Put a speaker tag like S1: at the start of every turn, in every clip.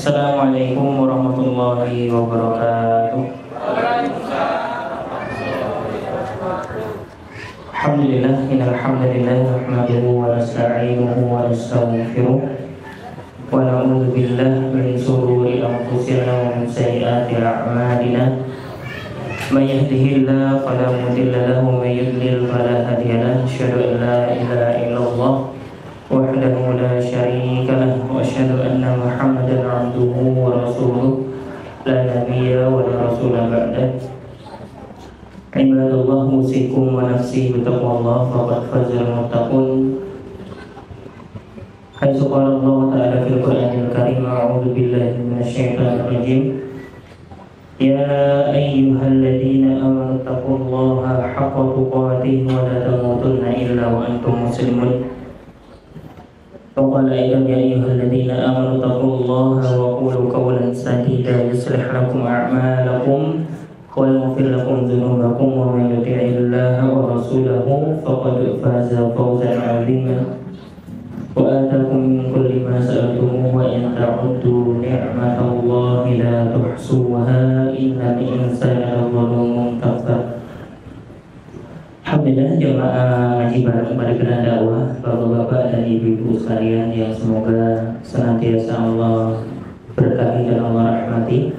S1: Assalamualaikum warahmatullahi wabarakatuh. Alhamdulillah, innal hamdalillah nahmaduhu wa nasta'inuhu wa nastaghfiruh wa na'udzu billahi min shururi anfusina wa min sayyiati a'malina. May yahdihillahu fala mudilla lahu wa may yudlil fala hadiya lahu. Asyhadu an la ilaha illallah wahdahu la syarika lahu wa asyhadu anna Muhammadan 'abduhu wa rasuluh la nabiyya wa la rasula ba'dah. Ibadallah, usikum wa nafsi bitaqwallah faqad fazal muttaqun. Haitsu qala Allah ta'ala fil Qur'anil Karim, a'udzu billahi minasyaitonir rajim. Ya ayyuhalladzina amanu taqullaha haqqa tuqatih wa la tamutunna illa wa antum muslimun. وقال أيضا يا أيها الذين آمنوا اتقوا الله وقولوا قولا سديدا يصلح لكم أعمالكم ويغفر لكم ذنوبكم ومن يطع الله ورسوله فقد فاز فوزا عظيما وآتاكم من كل ما سألتموه وإن تعدوا نعمة الله لا تحصوها إن الإنسان لظلوم كفار. Alhamdulillah, jemaah ngaji bareng pada Kena Dakwah, bapak-bapak dan ibu-ibu sekalian yang semoga senantiasa Allah berkahi dan Allah rahmati.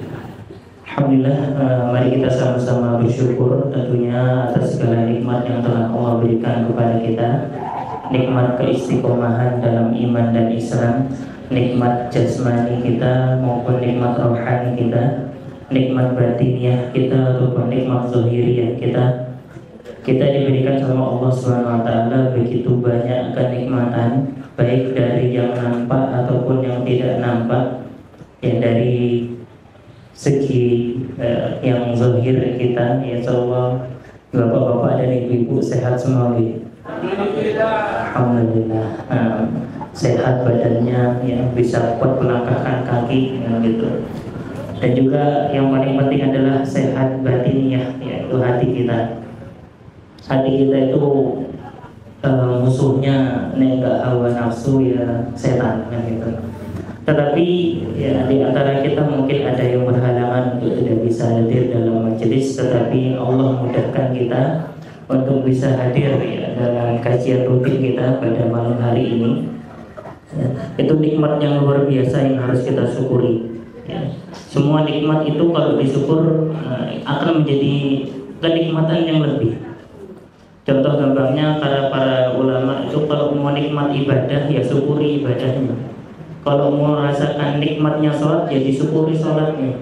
S1: Alhamdulillah, mari kita sama-sama bersyukur tentunya atas segala nikmat yang telah Allah berikan kepada kita. Nikmat keistiqomahan dalam iman dan Islam, nikmat jasmani kita maupun nikmat rohani kita, nikmat batiniah kita ataupun nikmat zahiriyah kita. Kita diberikan sama Allah Subhanahu wa taala begitu banyak kenikmatan, baik dari yang nampak ataupun yang tidak nampak. Ya, dari segi yang zahir kita, ya insyaallah bapak-bapak dan ibu-ibu sehat semua. Alhamdulillah. Sehat badannya, ya bisa kuat melangkahkan kaki, ya, gitu. Dan juga yang paling penting adalah sehat batinnya, yaitu hati kita. Hati kita itu musuhnya nggak hawa nafsu, ya setan, kan gitu. Tetapi ya di antara kita mungkin ada yang berhalangan untuk tidak bisa hadir dalam majelis, tetapi Allah mudahkan kita untuk bisa hadir, ya, dalam kajian rutin kita pada malam hari ini. Ya, itu nikmat yang luar biasa yang harus kita syukuri. Ya. Semua nikmat itu kalau disyukur akan menjadi kenikmatan yang lebih. Contoh gampangnya, para ulama itu kalau mau nikmat ibadah ya syukuri ibadahnya. Kalau mau merasakan nikmatnya sholat ya disyukuri sholatnya.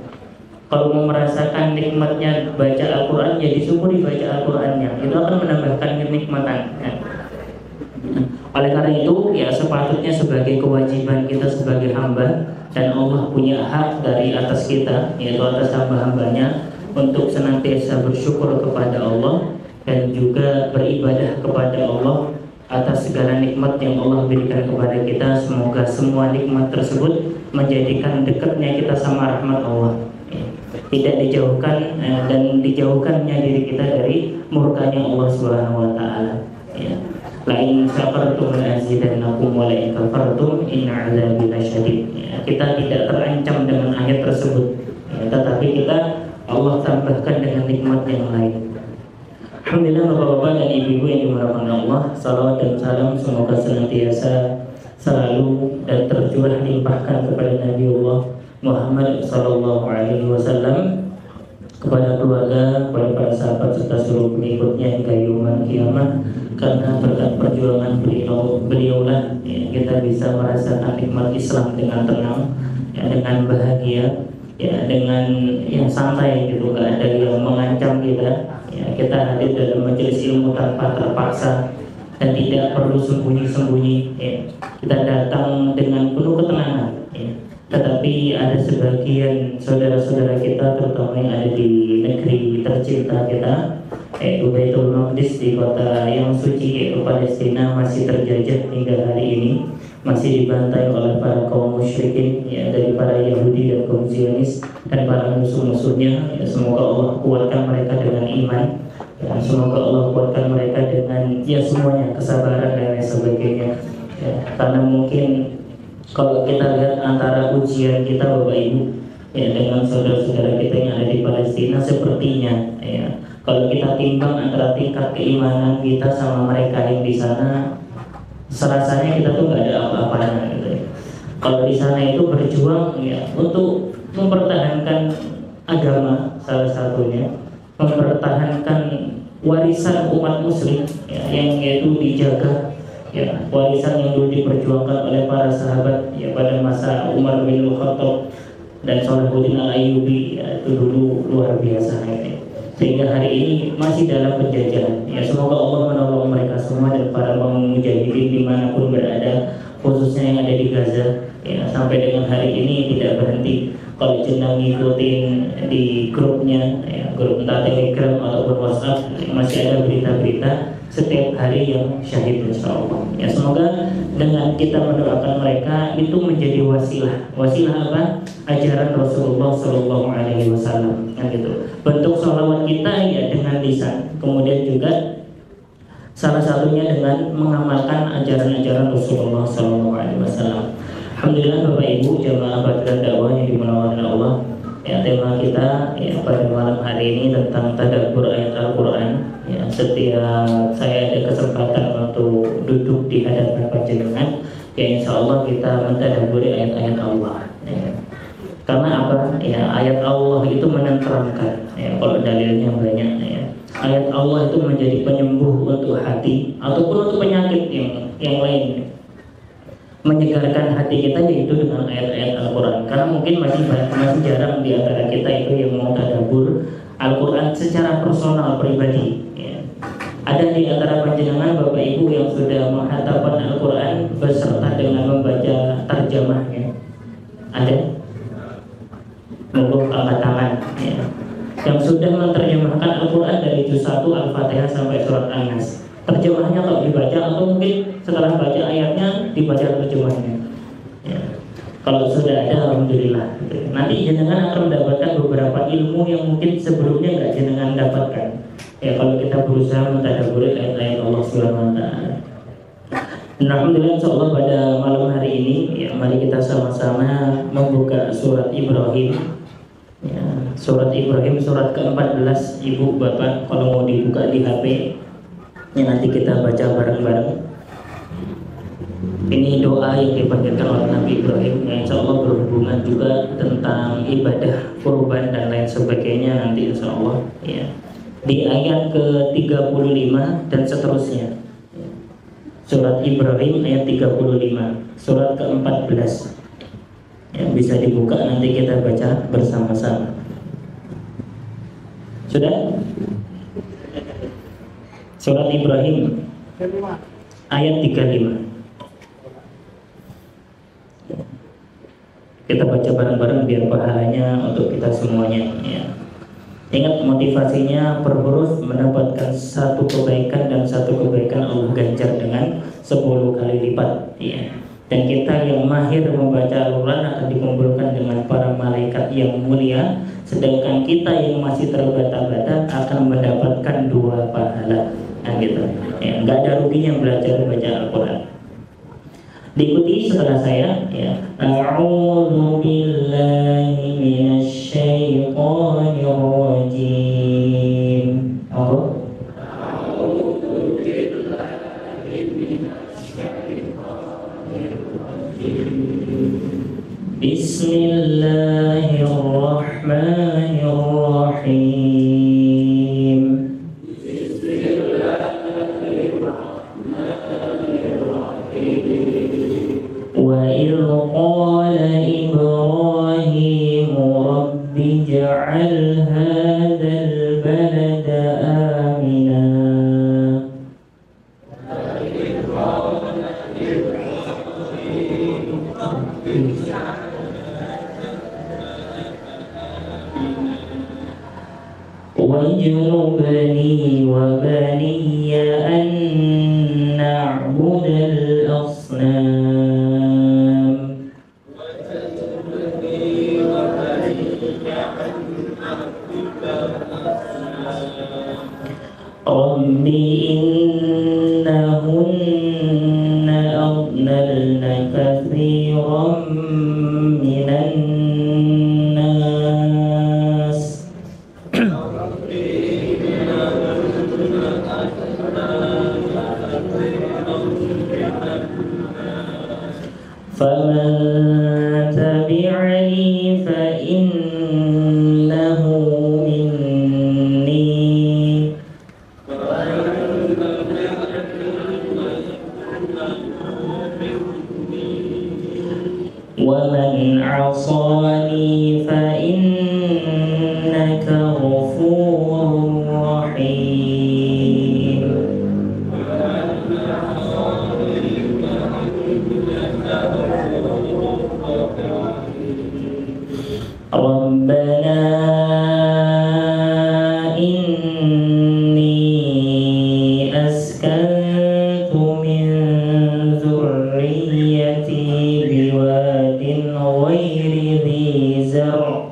S1: Kalau mau merasakan nikmatnya baca Al-Quran ya disyukuri baca Al-Qurannya. Itu akan menambahkan kenikmatan. Oleh karena itu ya sepatutnya sebagai kewajiban kita sebagai hamba, dan Allah punya hak dari atas kita, yaitu atas hamba-hambanya, untuk senantiasa bersyukur kepada Allah dan juga beribadah kepada Allah atas segala nikmat yang Allah berikan kepada kita. Semoga semua nikmat tersebut menjadikan dekatnya kita sama rahmat Allah, tidak dijauhkan dan dijauhkannya diri kita dari murkanya Allah Subhanahu wa taala. La in syakartum la azidannakum wa la in kafartum inna 'adzabi lasyadid. Kita tidak terancam dengan ayat tersebut, tetapi kita Allah tambahkan dengan nikmat yang lain. Alhamdulillah, bapak-bapak dan ibu-ibu yang dimuliakan Allah, salawat dan salam semoga senantiasa selalu dan tercurah limpahkan kepada Nabiullah Muhammad sallallahu alaihi wasallam, kepada keluarga, kepada para sahabat serta seluruh pengikutnya hingga yaumul kiamat. Karena berkat perjuangan beliaulah ya, kita bisa merasakan nikmat Islam dengan tenang, ya, dengan bahagia, ya, dengan yang santai gitu, gak ada yang mengancam kita. Ya, kita hadir dalam majelis ilmu tanpa terpaksa dan tidak perlu sembunyi-sembunyi. Ya. Kita datang dengan penuh ketenangan. Ya. Tetapi ada sebagian saudara-saudara kita, terutama yang ada di negeri tercinta kita, yaitu Baitul Maqdis, di kota yang suci yaitu Palestina, masih terjajah hingga hari ini, masih dibantai oleh para kaum musyrikin, ya, dari para Yahudi dan kaum Zionis dan para musuh-musuhnya. Ya, semoga Allah kuatkan mereka dengan iman, ya, semoga Allah kuatkan mereka dengan ya semuanya kesabaran dan lain sebagainya. Ya, karena mungkin Kalau kita lihat antara ujian kita Bapak Ibu ya dengan saudara-saudara kita yang ada di Palestina, sepertinya ya kalau kita timbang antara tingkat keimanan kita sama mereka yang di sana, serasanya kita tuh nggak ada apa-apanya gitu ya. Kalau di sana itu berjuang ya untuk mempertahankan agama salah satunya, mempertahankan warisan umat muslim ya, yang yaitu dijaga ya, warisan yang dulu diperjuangkan oleh para sahabat ya pada masa Umar bin Khattab dan Salahuddin Al-Ayyubi ya, itu dulu luar biasa ya. Sehingga hari ini masih dalam penjajahan ya, semoga Allah menolong mereka semua dan para mujahidin dimanapun berada, khususnya yang ada di Gaza ya, sampai dengan hari ini tidak berhenti. Kalau jenang ngikutin di grupnya ya, grup entah Telegram ataupun WhatsApp, masih ada berita-berita setiap hari yang syahid insyaallah ya. Semoga dengan kita mendoakan mereka itu menjadi wasilah apa, ajaran Rasulullah Shallallahu Alaihi Wasallam kan gitu. Bentuk sholawat kita ya dengan lisan, kemudian juga salah satunya dengan mengamalkan ajaran-ajaran Rasulullah Shallallahu Alaihi Wasallam. Alhamdulillah Bapak Ibu jamaah Badran dakwah yang dimuliakan Allah ya, tema kita ya pada malam hari ini tentang tadabbur ayat Al-Quran ya. Setiap saya ada kesempatan untuk duduk di hadapan panjenengan ya, insya Allah kita mentadabburi ayat-ayat Allah ya. Karena apa ya, ayat Allah itu menenteramkan ya, kalau dalilnya banyak ya. Ayat Allah itu menjadi penyembuh untuk hati ataupun untuk penyakit yang lain, menyegarkan hati kita yaitu dengan ayat-ayat Al-Quran. Karena mungkin masih jarang di antara kita itu yang mau tadabbur Al-Quran secara personal pribadi ya. Ada di antara panjenengan Bapak Ibu yang sudah menghafalkan Al-Quran beserta dengan membaca terjemahnya? Ada? Monggo angkat tangan ya. Yang sudah menerjemahkan Al-Quran dari juz 1 Al-Fatihah sampai surat An-Nas, terjemahnya kalau dibaca atau mungkin setelah baca ayatnya dibaca terjemahnya ya. Kalau sudah ada alhamdulillah, nanti jenengan akan mendapatkan beberapa ilmu yang mungkin sebelumnya nggak jenengan dapatkan ya, kalau kita berusaha mentadabburi ayat-ayat Allah Subhanahu wa taala. Alhamdulillah insyaallah pada malam hari ini ya, mari kita sama-sama membuka surat Ibrahim ya, surat Ibrahim surat ke-14 Ibu Bapak kalau mau dibuka di HP ya, nanti kita baca bareng-bareng. Ini doa yang dipanjatkan oleh Nabi Ibrahim yang insya Allah berhubungan juga tentang ibadah kurban dan lain sebagainya nanti insya Allah ya. Di ayat ke-35 dan seterusnya, surat Ibrahim ayat 35, surat ke-14 ya, bisa dibuka nanti kita baca bersama-sama. Sudah? Surat Ibrahim ayat 35. Kita baca bareng-bareng biar pahalanya untuk kita semuanya ya. Ingat motivasinya per huruf mendapatkan satu kebaikan dan satu kebaikan Allah ganjar dengan 10 kali lipat ya. Dan kita yang mahir membaca Al-Quran akan dikumpulkan dengan para malaikat yang mulia, sedangkan kita yang masih terbata-bata akan mendapatkan 2 pahala nah, gitu ya. Nggak ada ruginya belajar membaca Al-Quran. Diikuti setelah saya ya. A'udzu billahi minasy syaithanir rajim. A'udzu billahi minasy syaithanir rajim. Bismillahirrahmanirrahim. وإذ قال إبراهيم رب اجعل هذا البلد آمنا واجنبني وبني أن نعبد الأصنام رب إنهن أضللن كثيرا فمن تبعني فإنه مني ومن عصاني فإنك غفور رحيم. ربنا إني أسكنت من ذريتي بواد غير ذي زرع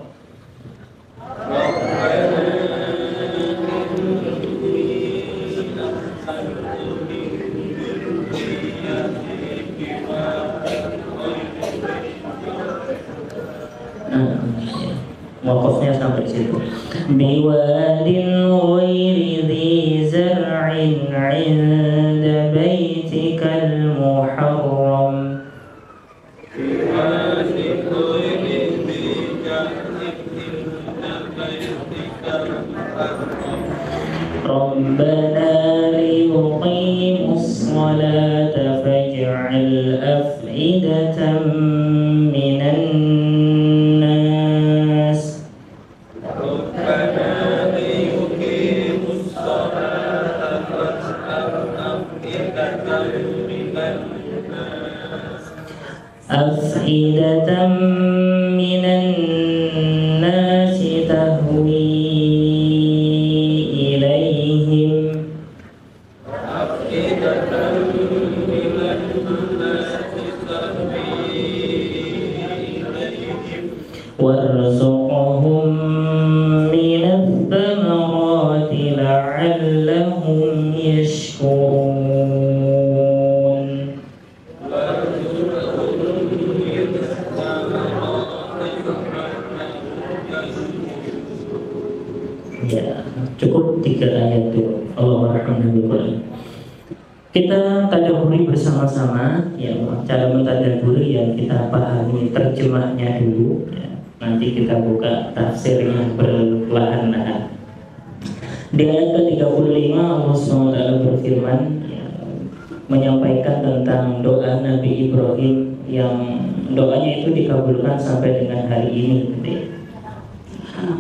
S1: Wakafnya sampai situ. Biwadin ghairi dhi zar'in 'inda baitikal muharram. Rabbana liyuqimus salata faj'al af'idatan minan أفئدة من الناس تهوي إليهم وارزقهم من الثمرات لعلهم يشكرون. Ya, cukup 3 ayat itu. Alhamdulillah. Kita tadabburi bersama-sama, ya, cara mentadabburi yang kita pahami terjemahnya dulu, ya. Nanti kita buka tafsirnya perlahan-lahan. Di ayat ke-35 Allah SWT berfirman, ya, menyampaikan tentang doa Nabi Ibrahim yang doanya itu dikabulkan sampai dengan hari ini.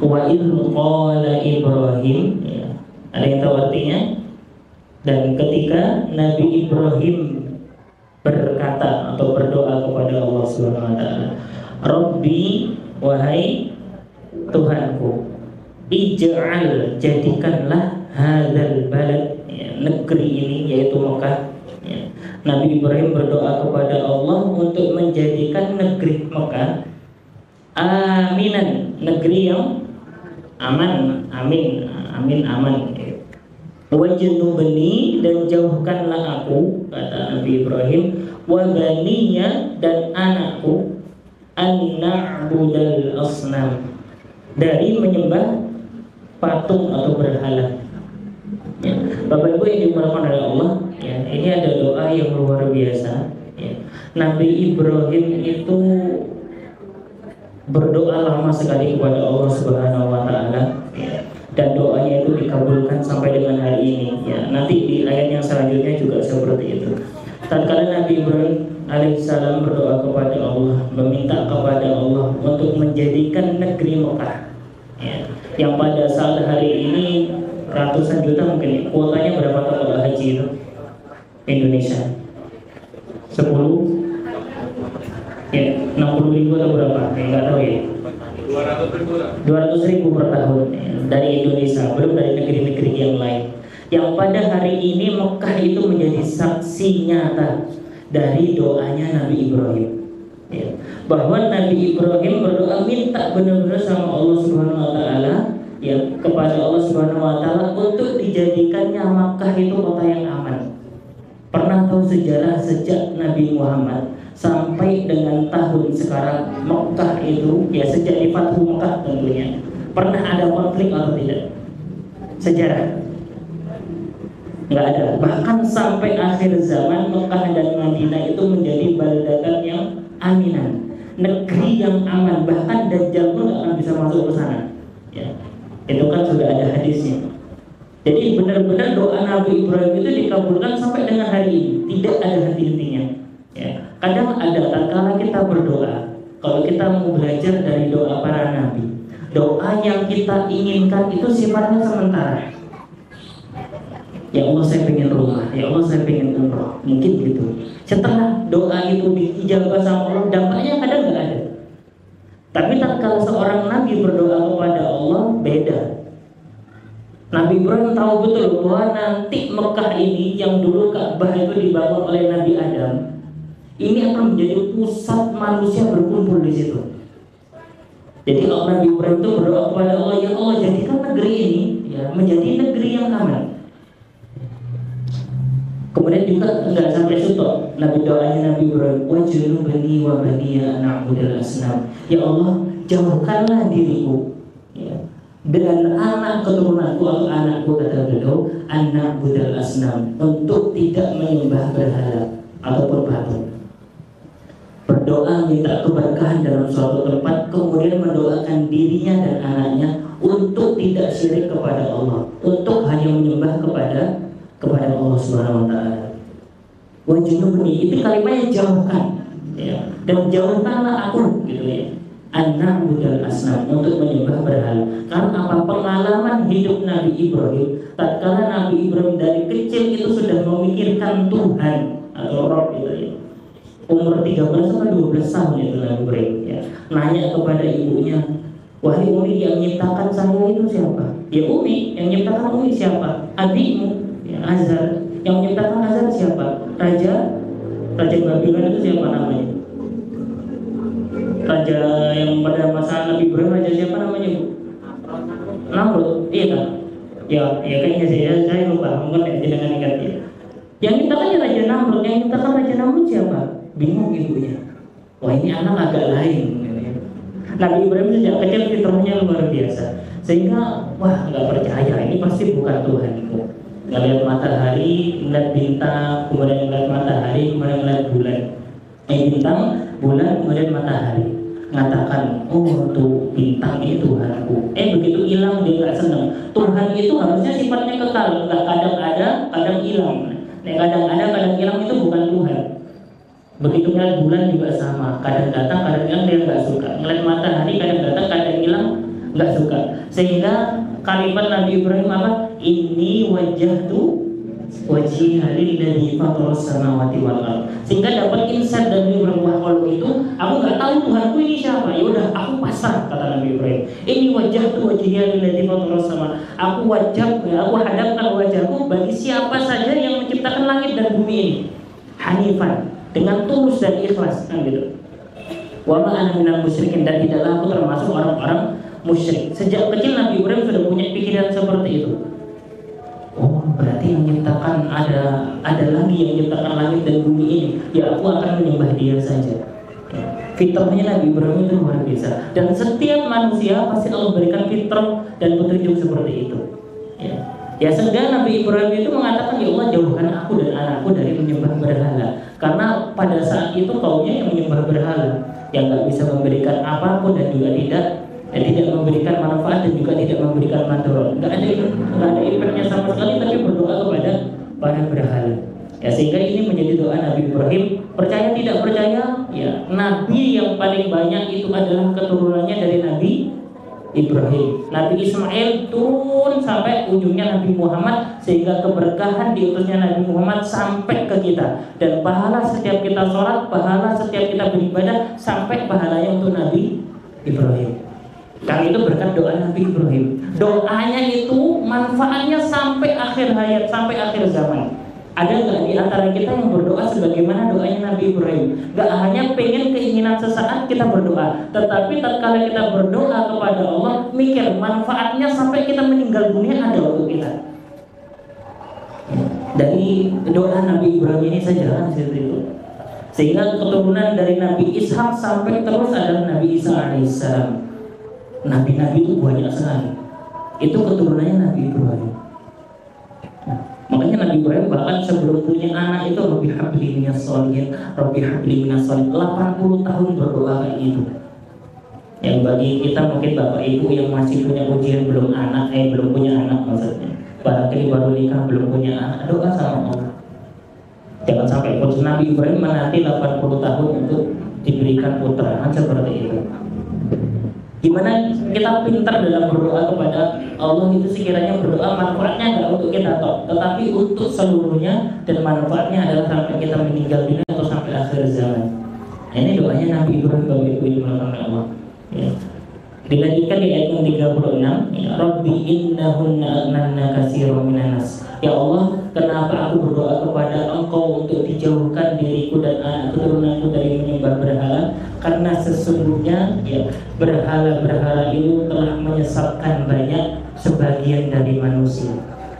S1: Wa idh qala Ibrahim, ya. Ada yang tahu artinya? Dan ketika Nabi Ibrahim berkata atau berdoa kepada Allah Subhanahu wa taala, Rabbi, wahai Tuhanku, ij'al, jadikanlah hadzal balad, ya, negeri ini yaitu Mekah, ya. Nabi Ibrahim berdoa kepada Allah untuk menjadikan negeri Mekah aminan, negeri yang aman, amin, amin, aman. Wajnubni, dan jauhkanlah aku, kata Nabi Ibrahim, wa baniya, dan anakku, an na'budal asnam, dari menyembah patung atau berhala. Ya. Bapak Ibu yang dimuliakan oleh Allah, ya, ini ada doa yang luar biasa. Ya. Nabi Ibrahim itu berdoa lama sekali kepada Allah Subhanahu wa taala, ya, dan doanya itu dikabulkan sampai dengan hari ini, ya. Nanti di ayat yang selanjutnya juga seperti itu. Tatkala Nabi Ibrahim alaihissalam berdoa kepada Allah, meminta kepada Allah untuk menjadikan negeri Mekah, ya, yang pada saat hari ini ratusan juta mungkin. Kuotanya berapa kalau haji itu Indonesia? 10, ya, 60.000 atau berapa? Enggak tahu ya. 200.000 per tahun, ya, dari Indonesia, belum dari negeri-negeri yang lain. Yang pada hari ini Mekah itu menjadi saksi nyata dari doanya Nabi Ibrahim, ya, bahwa Nabi Ibrahim berdoa minta benar-benar sama Allah Subhanahu wa taala, ya, kepada Allah Subhanahu wa taala untuk dijadikannya Mekah itu kota yang aman. Pernah tahu sejarah sejak Nabi Muhammad sampai dengan tahun sekarang Mekah itu, ya, sejak di Fathu Mekah tentunya, pernah ada konflik atau tidak? Sejarah nggak ada. Bahkan sampai akhir zaman Mekah dan Madinah itu menjadi baldatan yang aminan, negeri yang aman, bahkan Dajjal pun nggak akan bisa masuk ke sana. Ya, itu kan sudah ada hadisnya. Jadi benar-benar doa Nabi Ibrahim itu dikabulkan sampai dengan hari ini, tidak ada henti-hentinya. Ya, kadang ada tatkala kita berdoa, kalau kita mau belajar dari doa para nabi, doa yang kita inginkan itu sifatnya sementara. Ya Allah saya pengen rumah, ya Allah saya pengen umroh, mungkin gitu. Setelah doa itu diijabah sama Allah, dampaknya kadang nggak ada. Tapi tatkala seorang nabi berdoa kepada Allah, beda. Nabi Ibrahim tahu betul bahwa nanti Mekah ini yang dulu Ka'bah itu dibangun oleh Nabi Adam, ini akan menjadi pusat manusia berkumpul di situ. Jadi Nabi Ibrahim itu berdoa kepada Allah, ya Allah jadikan negeri ini ya menjadi negeri yang aman. Kemudian juga enggak sampai situ, Nabi doanya Nabi Ibrahim, wajnubni wa baniya na'budal asnam. Ya Allah, jauhkanlah diriku ya, dan anak keturunanku atau anakku, kata beliau, anak budal asnam, untuk tidak menyembah berhala ataupun patung. Berdoa minta keberkahan dalam suatu tempat, kemudian mendoakan dirinya dan anaknya untuk tidak syirik kepada Allah, untuk hanya menyembah kepada Allah Subhanahu wa taala. Wajnubni itu kalimatnya jauhkan ya, dan jauhkanlah aku gitu ya. Anak budal asnam, untuk menyembah berhala. Karena apa? Pengalaman hidup Nabi Ibrahim, tatkala Nabi Ibrahim dari kecil itu sudah memikirkan Tuhan atau Rob gitu ya. Umur 13 sampai 12 tahun itu Nabi Ibrahim ya. Nanya kepada ibunya, wahai Umi, yang menciptakan saya itu siapa? Ya Umi, yang menciptakan Umi siapa? Adikmu ya, Azar. Yang menciptakan Azar siapa? Raja Babylon itu siapa namanya? Raja yang pada masa Nabi Ibrahim, raja siapa namanya Bu? Namrud, iya kan? Ya kayaknya saya lupa, mungkin dengan ingat ya. Yang menciptakan Raja Namrud, yang menciptakan Raja Namrud siapa? Bingung ibunya. Wah ini anak agak lain. Nabi Ibrahim sejak kecil fitrahnya luar biasa, sehingga wah nggak percaya ini pasti bukan Tuhan. Ngelihat matahari, ngelihat bintang, kemudian ngelihat matahari, kemudian ngelihat bulan. Bintang, bulan, kemudian matahari. Ngatakan, oh tuh bintang ini Tuhanku. Begitu hilang dia nggak senang. Tuhan itu harusnya sifatnya kekal, nggak kadang ada, kadang hilang. Kadang ada, kadang hilang itu bukan Tuhan. Begitu ngeliat bulan juga sama, kadang datang, kadang hilang dia nggak suka. Ngeliat matahari kadang datang, kadang hilang nggak suka. Sehingga kalimat Nabi Ibrahim apa? Ini wajhtu wajhiya lilladzi fataras samawati wal ardh. Sehingga dapat insight dari Ibrahim, kalau itu aku nggak tahu Tuhanku ini siapa. Ya udah aku pasrah, kata Nabi Ibrahim. Ini wajhtu wajhiya lilladzi fataras samawati. Aku hadapkan wajahku bagi siapa saja yang menciptakan langit dan bumi ini. Hanifan, dengan tulus dan ikhlas kan gitu. Wa ma ana minal musyrikin, dan tidaklah aku termasuk orang-orang musyrik. Sejak kecil Nabi Ibrahim sudah punya pikiran seperti itu. Oh, berarti yang menciptakan ada lagi yang menciptakan langit dan bumi ini. Ya aku akan menyembah dia saja. Fitrahnya Nabi Ibrahim itu luar biasa. Dan setiap manusia pasti Allah berikan fitrah dan petunjuk seperti itu. Ya sehingga Nabi Ibrahim itu mengatakan, ya Allah jauhkan aku dan anakku dari menyembah berhala. Karena pada saat itu kaumnya yang menyembah berhala, yang nggak bisa memberikan apapun dan juga tidak memberikan manfaat dan juga tidak memberikan manfaat, nggak ada impactnya sama sekali, tapi berdoa kepada para berhala. Ya sehingga ini menjadi doa Nabi Ibrahim. Percaya tidak percaya, ya Nabi yang paling banyak itu adalah keturunannya dari Nabi Ibrahim. Nabi Ismail turun sampai ujungnya Nabi Muhammad, sehingga keberkahan diutusnya Nabi Muhammad sampai ke kita. Dan pahala setiap kita sholat, pahala setiap kita beribadah, sampai pahalanya untuk Nabi Ibrahim. Kali itu berkat doa Nabi Ibrahim. Doanya itu manfaatnya sampai akhir hayat, sampai akhir zaman. Ada nggak di antara kita yang berdoa sebagaimana doanya Nabi Ibrahim? Gak hanya pengen keinginan sesaat kita berdoa, tetapi tatkala kita berdoa kepada Allah, mikir manfaatnya sampai kita meninggal dunia ada untuk kita. Dari doa Nabi Ibrahim ini saja seperti itu. Sehingga keturunan dari Nabi Ishak sampai terus adalah Nabi Isa alaihissalam. Nabi-nabi itu banyak sekali. Itu keturunannya Nabi Ibrahim. Makanya Nabi Nabi Ibrahim bahkan sebelum punya anak itu Rabbi habli minas sholihin, Rabbi habli minas sholihin, 80 tahun berdoa kayak gitu. Yang bagi kita mungkin bapak ibu yang masih punya ujian belum punya anak maksudnya, barangkali baru nikah belum punya anak, doa sama Allah. Jangan sampai putus. Nabi Ibrahim menanti 80 tahun untuk diberikan putra, seperti itu. Gimana kita pintar dalam berdoa kepada Allah itu, sekiranya berdoa manfaatnya nggak untuk kita toh, tetapi untuk seluruhnya, dan manfaatnya adalah sampai kita meninggal dunia atau sampai akhir zaman. Nah, ini doanya Nabi Ibrahim Bapak Ibu yang dimulakan Allah. Ya. Dilanjutkan di ayat 36, ya, Rabbi innahunna aghnanna katsiran minan nas. Ya Allah, kenapa aku berdoa kepada Engkau untuk dijauhkan diriku dan anak keturunanku dari menyembah berhala? Karena sesungguhnya ya, berhala-berhala itu telah menyesatkan banyak sebagian dari manusia.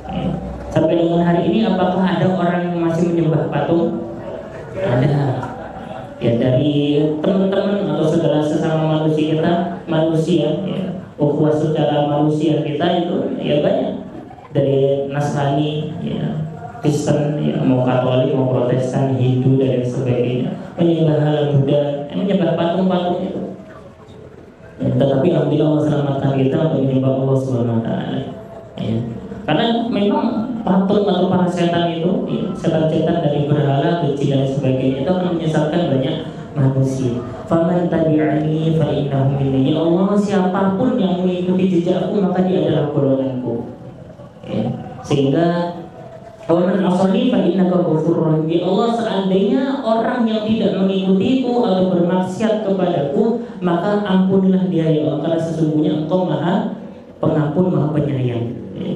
S1: Ya. Sampai dengan hari ini apakah ada orang yang masih menyembah patung? Ada. Ya, dari teman-teman atau saudara sesama manusia ya, ukhuwah secara manusia kita itu ya banyak, dari Nasrani ya, Kristen ya, mau Katolik mau Protestan, Hindu dan sebagainya, menyembah hal Buddha, menyembah patung-patung itu ya, tetapi alhamdulillah Allah selamatkan kita untuk menyembah Allah Subhanahu wa taala ya. Karena memang patung atau para setan itu, setan-setan dari berhala, keji dan sebagainya itu akan menyesatkan banyak manusia. Faman tabi'ani fa innahu minni. Ya Allah, siapapun yang mengikuti jejakku maka dia adalah golonganku. Ya. Sehingga waman asani fa innaka ghafurur rahim. Ya Allah, seandainya orang yang tidak mengikutiku atau bermaksiat kepadaku, maka ampunilah dia ya Allah, karena sesungguhnya Engkau Maha Pengampun, Maha Penyayang. Ya.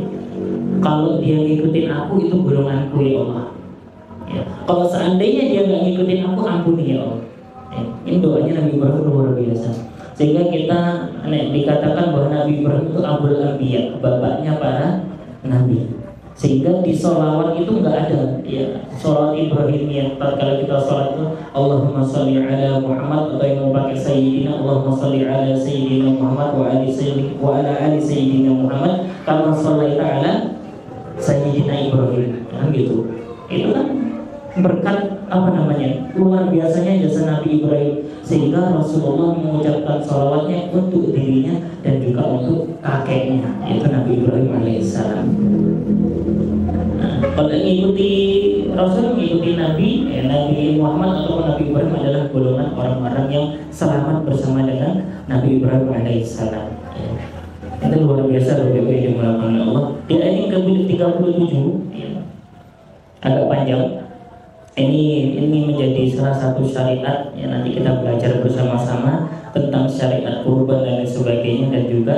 S1: Kalau dia ngikutin aku itu golonganku ya Allah ya. Kalau seandainya dia nggak ngikutin aku, ampuni ya Allah ya. Ini doanya Nabi Ibrahim luar biasa. Sehingga kita dikatakan bahwa Nabi Ibrahim itu Abul Anbiya, bapaknya para nabi. Sehingga di sholawat itu nggak ada ya sholawat Ibrahimiyah. Kalau kita sholat itu Allahumma sholli ala Muhammad, atau yang mau pakai Sayyidina, Allahumma sholli ala Sayyidina Muhammad wa ala ali Sayyidina Muhammad kama shollaita ala Sayyidina Ibrahim, kan gitu. Itu kan berkat luar biasanya jasa Nabi Ibrahim, sehingga Rasulullah mengucapkan sholawatnya untuk dirinya dan juga untuk kakeknya, yaitu Nabi Ibrahim alaihissalam. Nah, kalau mengikuti Rasul, mengikuti Nabi Muhammad atau Nabi Ibrahim adalah golongan orang-orang yang selamat bersama dengan Nabi Ibrahim alaihissalam. Itu luar biasa loh Bapak yang dimulakan Allah. Di ayat yang ke-37 ya, agak panjang. Ini menjadi salah satu syariat yang nanti kita belajar bersama-sama tentang syariat kurban dan sebagainya, dan juga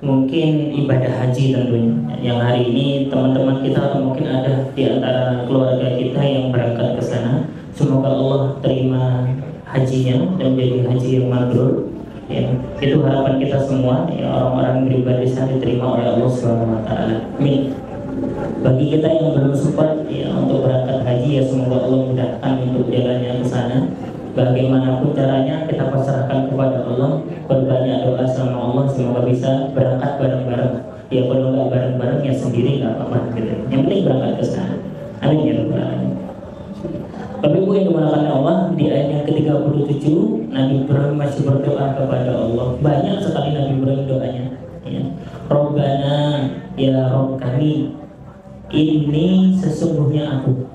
S1: mungkin ibadah haji tentunya. Yang hari ini teman-teman kita atau mungkin ada di antara keluarga kita yang berangkat ke sana. Semoga Allah terima hajinya dan menjadi haji yang mabrur. Ya, itu harapan kita semua ya, orang-orang beribadah sana diterima oleh Allah Subhanahu wa taala. Amin. Bagi kita yang belum sempat ya untuk berangkat haji, ya semoga Allah mudahkan untuk jalannya ke sana. Bagaimanapun caranya kita pasrahkan kepada Allah, berbanyak doa sama Allah semoga bisa berangkat bareng-bareng. Ya kalau nggak bareng-bareng ya sendiri nggak apa-apa gitu. Yang penting berangkat ke sana. Amin ya rabbal alamin. Bapak Ibu yang dimulakan Allah, di ayat yang ke-37 Nabi Ibrahim masih berdoa kepada Allah. Banyak sekali Nabi Ibrahim doanya ya. Rabbana, ya Rabb kami, ini sesungguhnya aku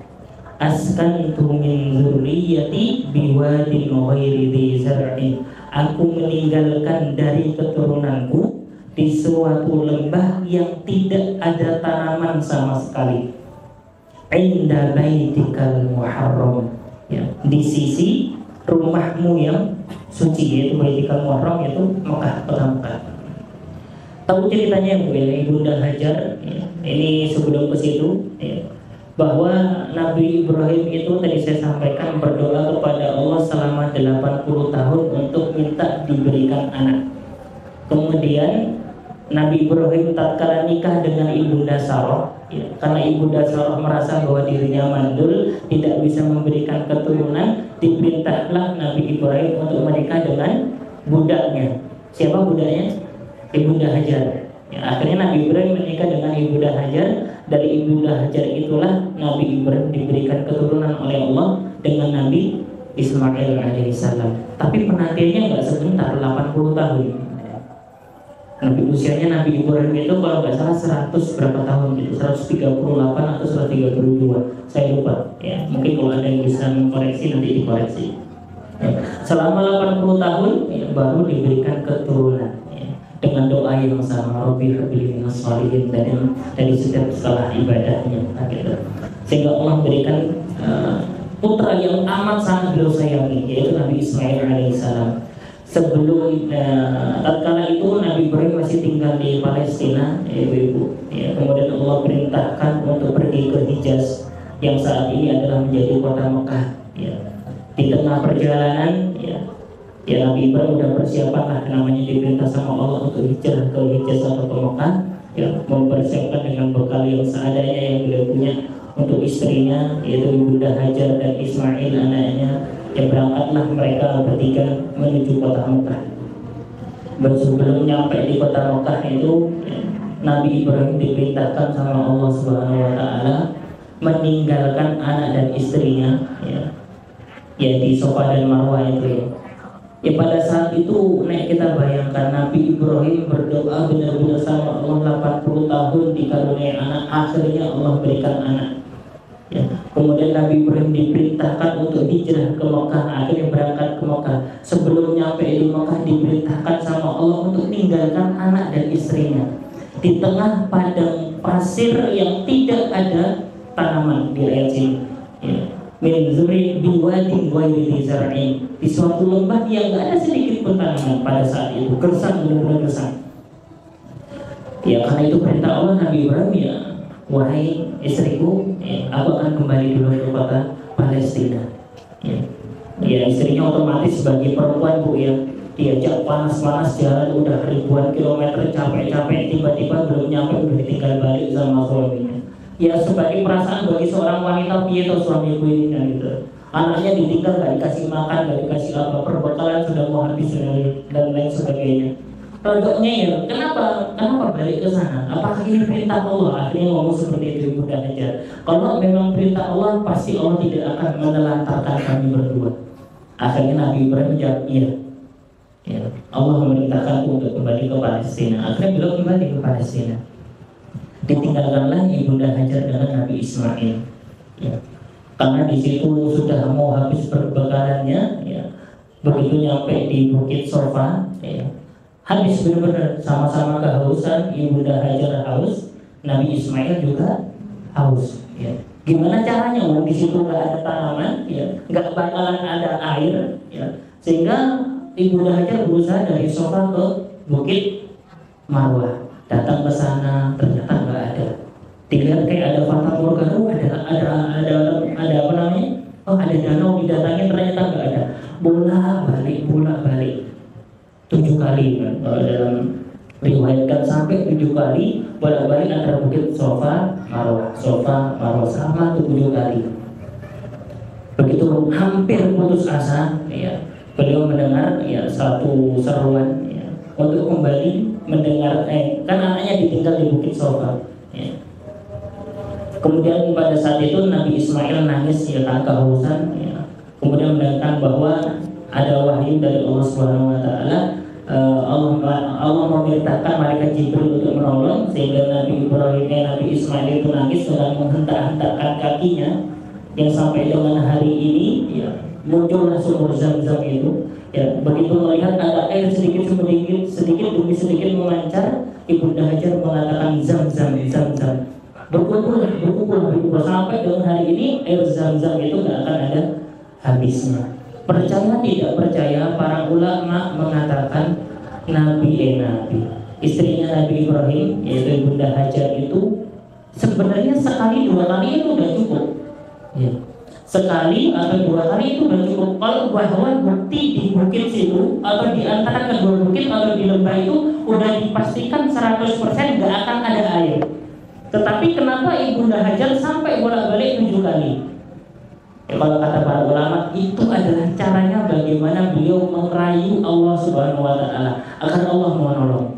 S1: askantu min dzurriyyati biwadin ghairi dzi zar'in. Aku meninggalkan dari keturunanku di suatu lembah yang tidak ada tanaman sama sekali. Inda baitikal muharram ya, di sisi rumahmu yang suci, yaitu baitikal muharram, yaitu Mekah, kota Mekah. Tahu ceritanya Bu ya, Ibunda Hajar ya, ini sebelum ke situ ya, bahwa Nabi Ibrahim itu tadi saya sampaikan berdoa kepada Allah selama 80 tahun untuk minta diberikan anak. Kemudian Nabi Ibrahim tatkala nikah dengan Ibunda Sarah ya, karena Ibunda Sarah merasa bahwa dirinya mandul, tidak bisa memberikan keturunan, diperintahlah Nabi Ibrahim untuk menikah dengan budaknya. Siapa budaknya? Ibunda Hajar ya, akhirnya Nabi Ibrahim menikah dengan Ibunda Hajar dari Ibunda Hajar itulah Nabi Ibrahim diberikan keturunan oleh Allah dengan Nabi Ismail alaihissalam. Tapi penantiannya nggak sebentar, 80 tahun. Nabi usianya Nabi Ibrahim itu kalau nggak salah 100 berapa tahun gitu, 138 atau 132, saya lupa ya. Mungkin kalau ada yang bisa mengkoreksi nanti dikoreksi ya. Selama 80 tahun ya, baru diberikan keturunan ya, dengan doa yang sama, Rabbi habli minas sholihin, dari setiap setelah ibadahnya gitu. Sehingga Allah berikan putra yang amat sangat beliau sayangi, yaitu Nabi Ismail alaihissalam. Sebelum tatkala itu Nabi Ibrahim masih tinggal di Palestina, ibu-ibu ya, kemudian Allah perintahkan untuk pergi ke Hijaz yang saat ini adalah menjadi kota Mekah ya. Di tengah perjalanan ya, Nabi Ibrahim sudah persiapan lah, namanya diperintah sama Allah untuk hijrah ke Hijaz atau ke Mekah ya, mempersiapkan dengan bekal yang seadanya yang beliau punya untuk istrinya, yaitu Ibunda Hajar dan Ismail anaknya. Ya, berangkatlah mereka bertiga menuju kota Mekah. Sebelum nyampe di kota Mekah itu ya, Nabi Ibrahim diperintahkan sama Allah Subhanahu wa Ta'ala meninggalkan anak dan istrinya ya di Safa dan Marwah itu ya. Ya pada saat itu kita bayangkan Nabi Ibrahim berdoa benar-benar sama Allah 80 tahun dikaruniai anak, akhirnya Allah berikan anak. Ya. Kemudian Nabi Ibrahim diperintahkan untuk hijrah ke Mekah, akhirnya berangkat ke Mekah. Sebelum nyampe di Mekah diperintahkan sama Allah untuk meninggalkan anak dan istrinya di tengah padang pasir yang tidak ada tanaman di ayat sini. Ya. Min zuri biwadin ghairi zar'in, di suatu lembah yang tidak ada sedikit pun tanaman pada saat itu, gersang, benar-benar gersang. Ya karena itu perintah Allah, Nabi Ibrahim ya, wahai istriku, aku akan kembali dulu ke kota Palestina. Ya, istrinya otomatis sebagai perempuan bu ya, diajak panas-panas jalan udah ribuan kilometer, capek-capek, tiba-tiba belum nyampe udah ditinggal balik sama suaminya. Ya sebagai perasaan bagi seorang wanita, piye tuh suamiku ini gitu. Anaknya ditinggal, gak dikasih makan, gak dikasih apa, perbekalan sudah mau habis dan lain sebagainya. Rodoknya ya, kenapa balik ke sana? Apakah ini perintah Allah? Akhirnya ngomong seperti itu Ibunda Hajar. Kalau memang perintah Allah, pasti Allah tidak akan menelantarkan kami berdua. Akhirnya Nabi Ibrahim menjawab iya. Ya, Allah memerintahkanku untuk kembali ke Palestina. Akhirnya beliau kembali ke Palestina. Ditinggalkanlah Ibunda Hajar dengan Nabi Ismail. Ya. Karena di situ sudah mau habis perbekalannya. Ya. Begitu nyampe di Bukit Sofa. Ya. Habis benar-benar sama-sama kehausan, Ibunda Hajar haus, Nabi Ismail juga haus. Ya. Gimana caranya? Di situ nggak ada tanaman, ya, nggak bakalan ada air, ya. Sehingga Ibunda Hajar berusaha dari Sofa ke Bukit Marwah, datang ke sana, ternyata nggak ada. Dilihat kayak ada fata morgana, ada apa namanya? Oh ada danau didatangin, ternyata nggak ada. Bola balik. 7 kali kan, kalau dalam riwayatkan sampai 7 kali bolak-balik antara Bukit Sofa Marwah sama 7 kali. Begitu hampir putus asa, ya, beliau mendengar ya satu seruan ya, untuk kembali mendengar kan anaknya ditinggal di Bukit Sofa. Ya. Kemudian pada saat itu Nabi Ismail nangis ya kan kehausan. Ya. Kemudian mendengarkan bahwa ada wahyu dari Allah Subhanahu wa Ta'ala. Allah memerintahkan malaikat Jibril untuk menolong, sehingga Nabi Ismail itu nangis dengan menghentak-hentakkan kakinya, yang sampai dengan hari ini ya, muncullah sumur Zam-Zam itu. Ya, begitu melihat ada air sedikit demi sedikit memancar, Ibunda Hajar mengatakan Zam-Zam. Berkumpul sampai dengan hari ini air Zam-Zam itu tidak akan ada habisnya. Percaya tidak percaya, para ulama mengatakan Nabi istrinya Nabi Ibrahim, yaitu Ibunda Hajar itu sebenarnya sekali 2 kali itu sudah cukup. Ya. Sekali atau 2 kali itu sudah cukup. Kalau bahwa bukti di bukit situ atau di antara kedua bukit atau di lembah itu sudah dipastikan 100% nggak akan ada air. Tetapi kenapa Ibunda Hajar sampai bolak-balik 7 kali? Ya, kalau kata para ulama, itu adalah caranya bagaimana beliau merayu Allah Subhanahu wa Ta'ala agar Allah menolong.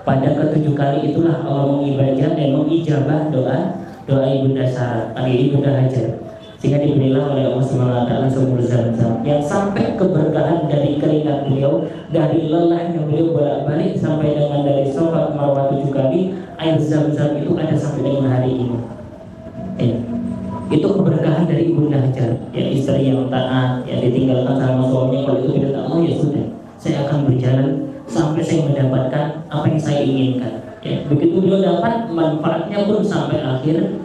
S1: Pada ketujuh kali itulah Allah mengijabah doa Ibunda Sarah, Ibunda Hajar, sehingga diberilah oleh Allah Subhanahu wa taala sumur Zam-Zam yang sampai keberkahan dari keringat beliau, dari lelahnya beliau bolak-balik sampai dengan dari Safa ke Marwah 7 kali, air Zam-Zam itu ada sampai dengan hari ini. Itu keberkahan dari Ibunda Hajar, ya, istri yang taat, yang ditinggalkan sama suaminya. Kalau itu tidak tahu, ya sudah, saya akan berjalan sampai saya mendapatkan apa yang saya inginkan. Ya, begitu beliau dapat, manfaatnya pun sampai akhir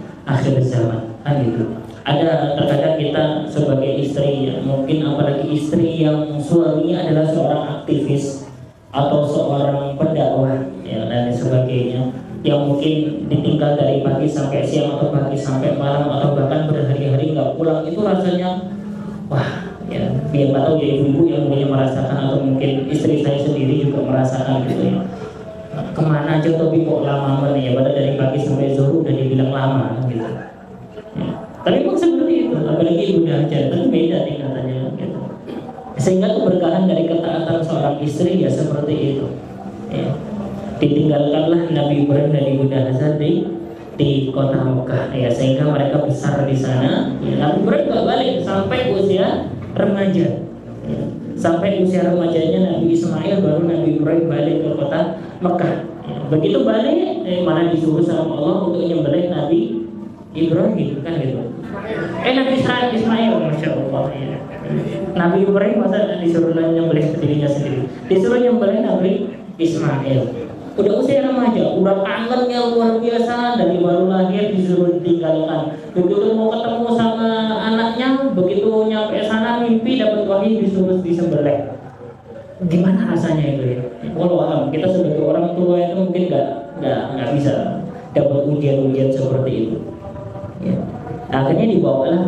S1: zaman. Kan gitu. Ada terkadang kita sebagai istri, ya, mungkin apalagi istri yang suaminya adalah seorang aktivis atau seorang pendakwah, ya, dan sebagainya, yang mungkin ditinggal dari pagi sampai siang atau pagi sampai malam atau bahkan berhari-hari nggak pulang, itu rasanya wah, ya, biar tahu ya ibu-ibu yang punya merasakan, atau mungkin istri saya sendiri juga merasakan gitu ya. Kemana aja tapi kok lama banget ya, padahal dari pagi sampai zuhur udah dibilang lama gitu. Ya. Tapi memang seperti itu, apalagi Ibunda Hajar, tapi beda tingkatannya gitu. Sehingga keberkahan dari ketaatan seorang istri ya seperti itu. Ya. Ditinggalkanlah Nabi Ibrahim dan Ibunda Hajar di kota Mekah, ya, sehingga mereka besar di sana. Ya, Nabi Ibrahim gak balik sampai usia remaja. Ya. Sampai usia remajanya Nabi Ismail, baru Nabi Ibrahim balik ke kota Mekah. Ya. Begitu balik, mana disuruh sama Allah untuk nyembelih Nabi Ibrahim, kan gitu. Nabi Ismail, masya Allah. Ya. Nabi Ibrahim masa disuruh nyembelih dirinya sendiri, disuruh nyembelih Nabi Ismail. Udah usia remaja, udah kangennya luar biasa, dari baru lahir disuruh ditinggalkan. Begitu mau ketemu sama anaknya, begitu nyampe sana mimpi dapat wahyu disuruh disembelih. Gimana rasanya itu ya? Walau kita sebagai orang tua itu mungkin nggak bisa dapat ujian-ujian seperti itu. Ya. Akhirnya dibawalah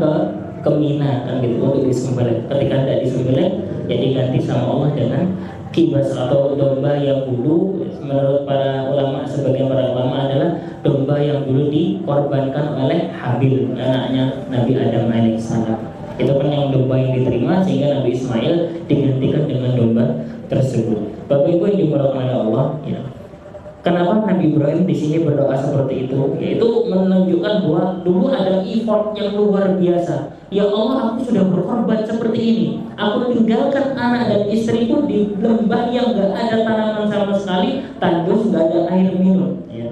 S1: ke Mina, kan gitu, untuk disembelih. Ketika tidak disembelih, ya diganti sama Allah dengan kibas atau domba yang dulu menurut para ulama, sebagian para ulama adalah domba yang dulu dikorbankan oleh Habil, anaknya Nabi Adam alaihissalam. Itu kan yang domba yang diterima, sehingga Nabi Ismail digantikan dengan domba tersebut. Bapak Ibu yang dimuliakan oleh Allah, ya. Kenapa Nabi Ibrahim di sini berdoa seperti itu? Yaitu menunjukkan bahwa dulu ada effort yang luar biasa. Ya Allah, aku sudah berkorban seperti ini. Aku tinggalkan anak dan istriku di lembah yang gak ada tanaman sama sekali, tandus, gak ada air minum. Ya.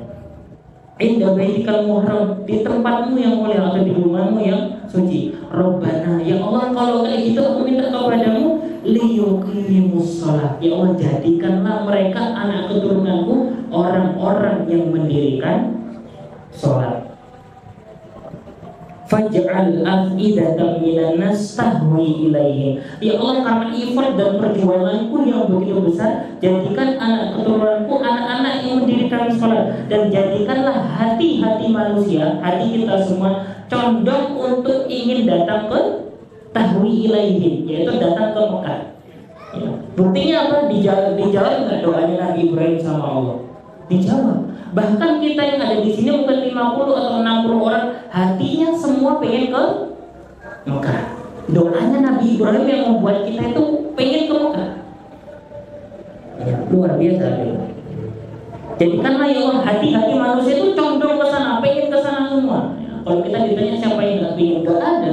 S1: Indah baitikal muharram, di tempatmu yang mulia atau di rumahmu yang suci. Rabbana, ya Allah, kalau kayak gitu aku minta kepadamu, liyuqimus shalah. Ya Allah, jadikanlah mereka anak keturunanku orang-orang yang mendirikan sholat. Faj'al af'idatan minan nas tahwi ilaihim. Ya Allah, karena effort dan perjuanganku yang begitu besar, jadikan anak keturunanku anak-anak yang mendirikan sholat, dan jadikanlah hati-hati manusia, hati kita semua condong untuk ingin datang ke tahwi ilaihim, yaitu datang ke Mekah. Ya. Buktinya apa? Dijawab nggak doanya Nabi Ibrahim sama Allah? Dijawab. Bahkan kita yang ada di sini mungkin 50 atau 60 orang, hatinya semua pengen ke Mekah. Doanya Nabi Ibrahim yang membuat kita itu pengen ke Mekah. Ya, luar biasa. Ya. Jadikanlah ya Allah, hati-hati manusia itu condong ke sana, pengen ke sana semua. Ya, kalau kita ditanya siapa yang nggak pengen, nggak ada.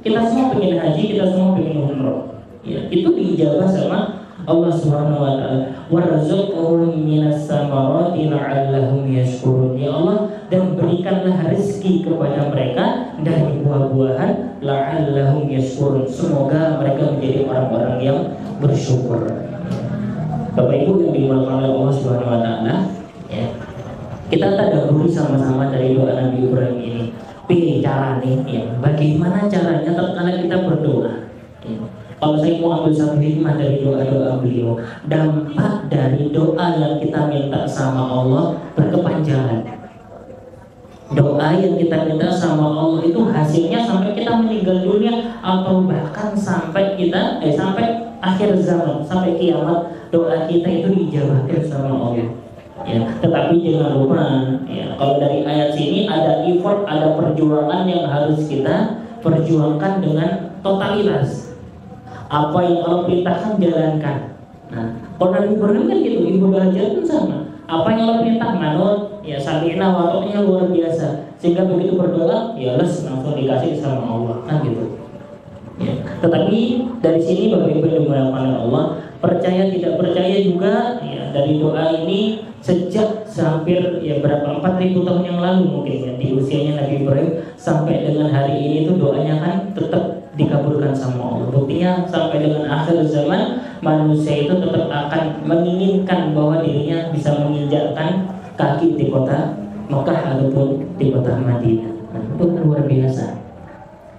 S1: Kita semua pengen haji, kita semua pengen umroh. Ya, itu diijabah sama Allah Subhanahu wa taala. Warzuqhum minas samarati la'allahum yashkurun. Ya Allah, dan berikanlah rezeki kepada mereka dari buah-buahan, la'allahum yashkurun, semoga mereka menjadi orang-orang yang bersyukur. Bapak Ibu yang dimuliakan oleh Allah Subhanahu wa taala, ya. Kita tadabburi sama-sama dari doa Nabi Ibrahim ini. Pilih cara nih, ya. Bagaimana caranya tatkala kita berdoa? Ya. Kalau saya mau ambil satu hikmah dari doa-doa beliau, dampak dari doa yang kita minta sama Allah berkepanjangan. Doa yang kita minta sama Allah itu hasilnya sampai kita meninggal dunia, atau bahkan sampai kita sampai akhir zaman, sampai kiamat, doa kita itu dijawabkan sama Allah. Ya, tetapi jangan lupa, ya, kalau dari ayat sini ada effort, ada perjuangan yang harus kita perjuangkan dengan totalitas. Apa yang Allah perintahkan jalankan. Nah, kalau Nabi Ibrahim kan gitu, Ibunda Hajar pun sama. Apa yang Allah perintah manut, ya sami'na wa ata'na luar biasa. Sehingga begitu berdoa, ya langsung dikasih sama Allah, kan gitu. Ya. Tetapi dari sini Bapak Ibu yang dimuliakan Allah, percaya tidak percaya juga ya, dari doa ini sejak hampir ya berapa 4.000 tahun yang lalu mungkin ya, di usianya Nabi Ibrahim sampai dengan hari ini itu doanya kan tetap dikabulkan sama Allah. Buktinya sampai dengan akhir zaman manusia itu tetap akan menginginkan bahwa dirinya bisa menginjakkan kaki di kota Mekah ataupun di kota Madinah. Nah, itu luar biasa.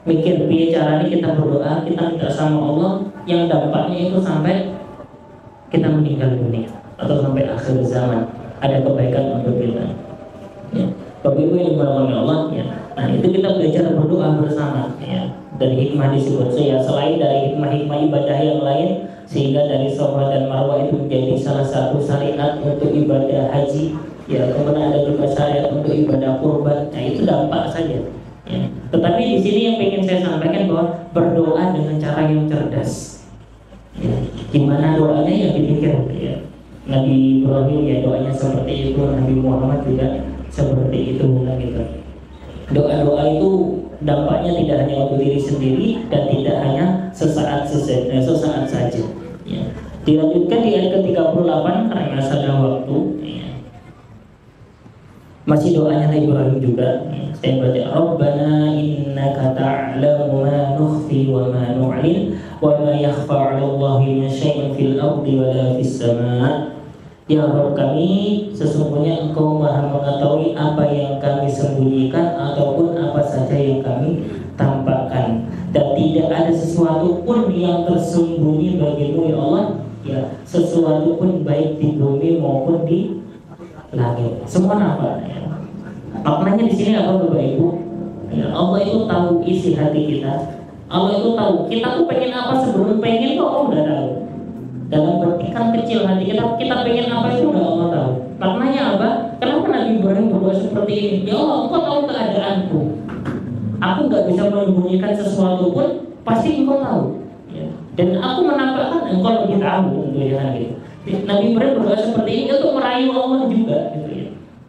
S1: Mikir piye caranya kita berdoa, kita minta sama Allah yang dampaknya itu sampai kita meninggal dunia atau sampai akhir zaman ada kebaikan untuk kita. Ya. Bapak Ibu yang dimuliakan Allah, ya. Nah itu kita belajar berdoa bersama. Ya. Dari hikmah disebut ya, selain dari hikmah-hikmah ibadah yang lain, sehingga dari Safa dan Marwah itu menjadi salah satu syariat untuk ibadah haji. Ya, kemudian ada juga syariat untuk ibadah kurban. Nah itu dampak saja. Ya. Tetapi di sini yang ingin saya sampaikan bahwa berdoa dengan cara yang cerdas. Ya. Gimana doanya yang dipikir. Ya. Nabi Ibrahim ya doanya seperti itu, Nabi Muhammad juga seperti itu, gitu. Doa-doa itu dampaknya tidak hanya untuk diri sendiri dan tidak hanya sesaat saja. Ya. Dilanjutkan di ayat ke-38 karena ada waktu. Ya. Masih doanya Nabi Ibrahim juga. Saya baca Rabbana innaka ta'lamu ma nukhfi wa ma nu'lin wa ma yakhfa 'ala Allahi min syai'in fil ardi wa la fis sama'. Ya Rabb kami, sesungguhnya Engkau Maha mengetahui apa yang kami sembunyikan ataupun apa saja yang kami tampakkan, dan tidak ada sesuatu pun yang tersembunyi bagimu ya Allah, ya sesuatu pun baik di bumi maupun di langit. Semua apa? Ya. Maknanya di sini apa Bapak Ibu? Ya, Allah itu tahu isi hati kita. Allah itu tahu kita tuh pengen apa sebelum pengen tuh Allah udah tahu. Dalam berpikiran kecil hati kita pengen apa itu udah Allah tahu. Maknanya apa? Kenapa Nabi Ibrahim berdoa seperti ini? Ya Allah, Engkau tahu keadaanku. Aku nggak bisa menyembunyikan sesuatu pun, pasti Engkau tahu. Ya. Dan aku menampakkan Engkau lebih tahu, gitu. Nabi Ibrahim berdoa seperti ini untuk merayu Allah juga, gitu ya.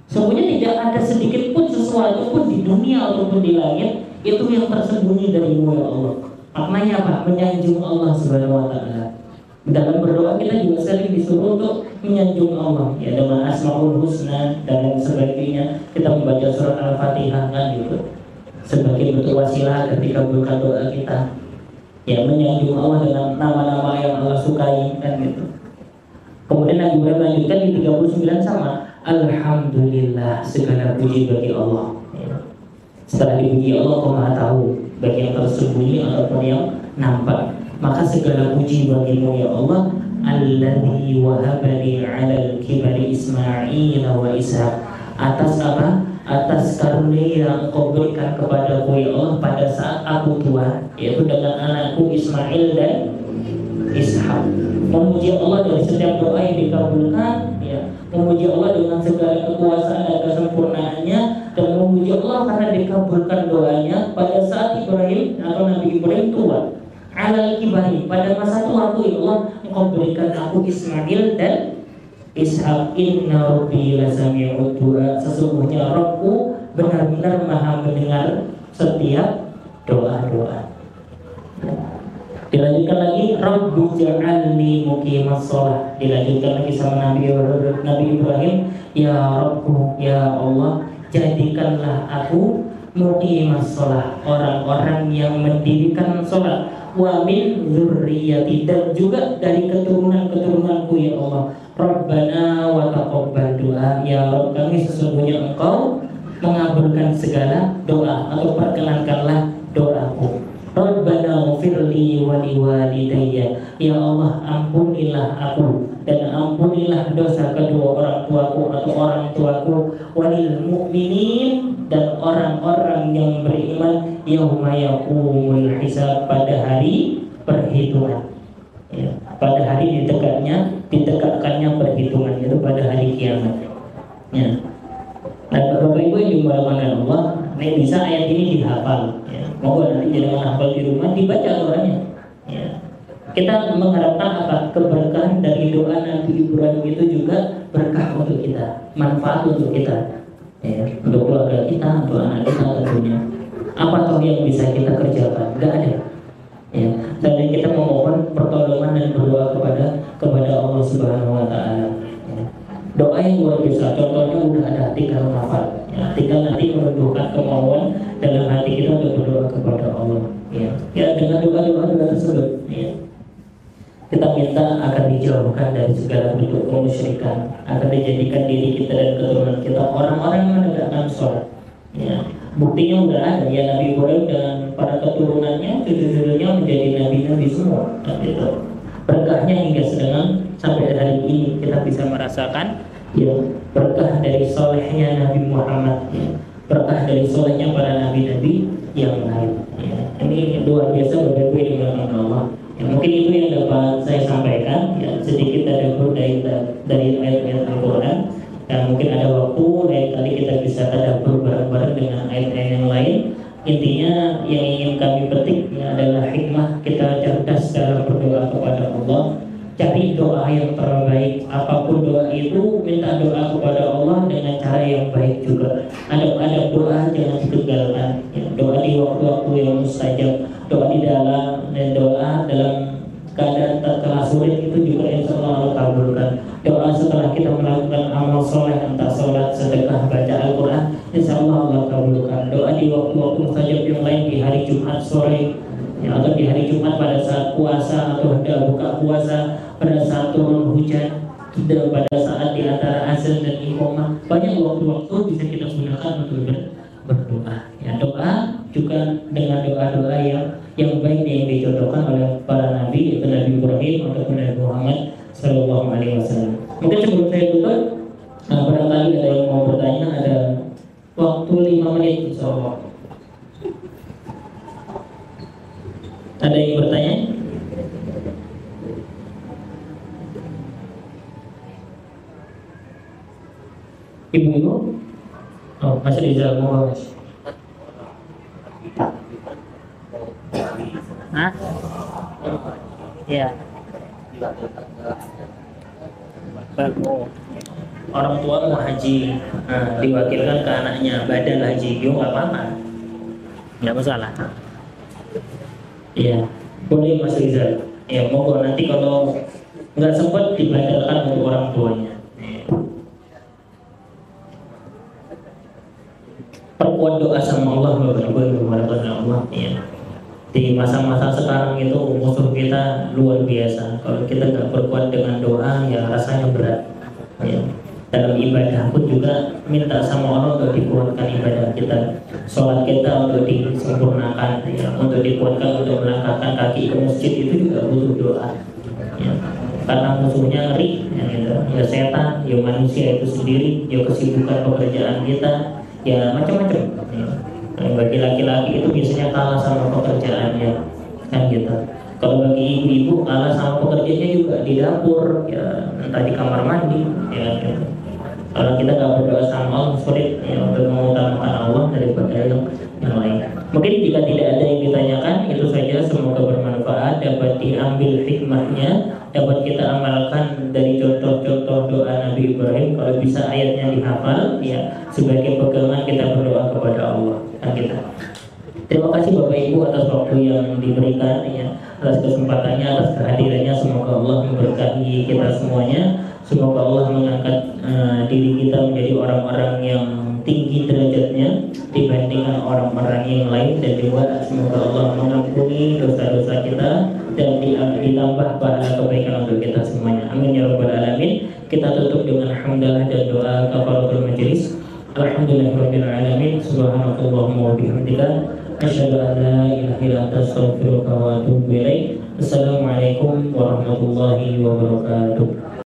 S1: Sebenarnya tidak ada sedikit pun sesuatu pun di dunia ataupun di langit itu yang tersembunyi darimu ya Allah. Maknanya apa? Menyanjung Allah Subhanahu wa Ta'ala. Dalam berdoa kita juga sering disuruh untuk menyanjung Allah ya, dengan Asmaul Husna dan lain sebagainya. Kita membaca surat Al-Fatihah kan gitu sebagai bentuk wasilah ketika berdoa doa kita. Ya, menyanjung Allah dengan nama-nama yang Allah sukai kan gitu. Kemudian Nabi Ibrahim melanjutkan di 39 sama Alhamdulillah, segala puji bagi Allah. Ya. Setelah dipuji Allah, Kau Maha tahu baik yang tersembunyi ataupun yang nampak. Maka segala puji bagimu ya Allah, alladzi wahabani 'alal kibari Ismail wa Ishaq. Atas apa? Atas karunia yang Engkau berikan kepadaku ya Allah pada saat aku tua, yaitu dengan anakku Ismail dan Ishak. Memuji Allah dari setiap doa yang dikabulkan, ya. Memuji Allah dengan segala kekuasaan dan kesempurnaannya, dan memuji Allah karena dikabulkan doanya pada saat Ibrahim atau Nabi Ibrahim tua. Alal kibari, pada masa tuaku ya Allah, Engkau berikan aku Ismail dan Ishak. Inna Rabbi lasami'ud du'a, sesungguhnya Rabbku benar-benar Maha mendengar setiap doa-doa. Dilanjutkan lagi Rabbi ja'alni muqimas shalah. Dilanjutkan lagi sama Nabi Ibrahim, ya Rabbku, ya Allah, jadikanlah aku muqimas shalah, orang-orang yang mendirikan salat. Wa min dzurriyyati, dan juga dari keturunan-keturunanku ya Allah. Rabbana wa taqabbal du'a, ya Rabb kami, sesungguhnya Engkau mengabulkan segala doa atau perkenankanlah doaku. Rabbana ghfirli wa liwalidayya, ya Allah ampunilah aku dan ampunilah dosa kedua orang tuaku atau orang tuaku, walil mu'minin, dan orang-orang yang beriman, yauma yaqumul hisab, pada hari perhitungan. Ya, pada hari ditegakkannya perhitungan, itu pada hari kiamat. Ya. Nah, Bapak Ibu yang dimuliakan Allah, ini bisa ayat ini dihafal. Ya. Mohon nanti jangan hafal di rumah, dibaca doanya. Ya. Kita mengharapkan apa? Keberkahan dari doa Nabi Ibrahim itu juga berkah untuk kita, manfaat untuk kita, ya, untuk keluarga kita, untuk anak kita tentunya. Apa toh yang bisa kita kerjakan? Gak ada. Ya, selain kita memohon pertolongan dan berdoa kepada Allah Subhanahu Wa Taala. Ya. Doa yang luar biasa. Contohnya udah ada, tinggal hafal. Ya, tinggal nanti menumbuhkan kemauan dalam hati kita untuk berdoa kepada Allah. Ya dengan doa tersebut. Ya. Kita minta agar dijauhkan dari segala bentuk kemusyrikan, agar dijadikan diri kita dan keturunan kita orang-orang yang menegakkan sholat. Ya. Buktinya udah ada ya, Nabi Ibrahim dan para keturunannya, cucu-cucunya menjadi nabi-nabi semua. Gitu. Berkahnya hingga sampai hari ini kita bisa merasakan ya, berkah dari solehnya Nabi Muhammad, ya. Berkah dari solehnya para nabi-nabi yang lain. Ya. Ini luar biasa berbeda dengan Allah. Ya, mungkin itu yang dapat saya sampaikan, ya, sedikit dari ayat-ayat Al-Quran. Dan mungkin ada waktu lain kali kita bisa tadabbur bareng-bareng dengan ayat-ayat yang lain. Intinya yang ingin kami petik ya, adalah hikmah kita cerdas dalam berdoa kepada Allah. Cari doa yang terbaik. Apapun doa itu, minta doa kepada Allah dengan cara yang baik juga. Ada doa jangan ditinggalkan. Ya, doa di waktu-waktu yang mustajab. Doa di dalam dan doa dalam keadaan terkala sulit itu juga insya Allah kabulkan. Doa setelah kita melakukan amal soleh, entah sholat, sedekah, baca Al-Quran, insya Allah kabulkan. Doa di waktu-waktu mustajab yang lain, di hari Jumat sore, ya, atau di hari Jumat pada saat puasa atau hendak buka puasa, pada saat turun hujan, pada saat di antara azan dan iqamah, banyak waktu-waktu bisa kita gunakan untuk berdoa. Ya, doa juga dengan doa-doa yang baik yang dicontohkan oleh para nabi, yaitu Nabi Ibrahim ataupun Nabi Muhammad Sallallahu Alaihi Wasallam. Mungkin sebelum saya tutup, barangkali ada yang mau bertanya, ada waktu 5 menit insyaallah. Ada yang bertanya? Ibu-ibu? Oh, Mas Rizal, mohon Mas. Hah? Ya. Orang tua mau haji, diwakilkan ke anaknya, badal haji, yo nggak apa-apa, nggak masalah. Iya, boleh Mas Rizal. Ya, monggo nanti kalau nggak sempat dibadalkan untuk orang tuanya. Perkuat doa sama Allah, berharap Allah. Ya. Di masa-masa sekarang itu musuh kita luar biasa. Kalau kita nggak berkuat dengan doa, ya rasanya berat. Ya. Dalam ibadah pun juga minta sama Allah untuk dikuatkan ibadah kita, sholat kita untuk disempurnakan, ya. Untuk dikuatkan untuk melangkahkan kaki ke masjid itu juga butuh doa. Ya. Karena musuhnya ngeri, ya, gitu. Ya setan, ya manusia itu sendiri, ya kesibukan pekerjaan kita, ya macam-macam. Ya. Bagi laki-laki itu biasanya kalah sama pekerjaannya, kan gitu. Kalau bagi ibu-ibu kalah sama pekerjaannya juga di dapur, ya entah di kamar mandi, ya gitu. Kalau kita nggak berdoa sama Allah, sulit ya untuk mengutamakan Allah daripada yang lain. Mungkin jika tidak ada yang ditanyakan, itu saja. Semoga bermanfaat, dapat diambil hikmahnya, dapat kita amalkan dari contoh-contoh doa Nabi Ibrahim. Kalau bisa ayatnya dihafal, ya sebagai pegangan kita berdoa kepada Allah. Kita. Terima kasih Bapak Ibu atas waktu yang diberikan, ya, atas kesempatannya, atas kehadirannya. Semoga Allah memberkahi kita semuanya. Semoga Allah mengangkat diri kita menjadi orang-orang yang tinggi derajatnya dibandingkan orang-orang yang lain, dan juga semoga Allah mengampuni dosa-dosa kita dan ditambah pahala kebaikan untuk kita semuanya. Amin ya rabbal alamin. Kita tutup dengan hamdalah dan doa kafaratul majelis. Alhamdulillahirabbil alamin. Subhanakallahumma wa bihamdika asyhadu an la ilaha illa anta astaghfiruka wa atubu ilaik. Assalamualaikum warahmatullahi wabarakatuh.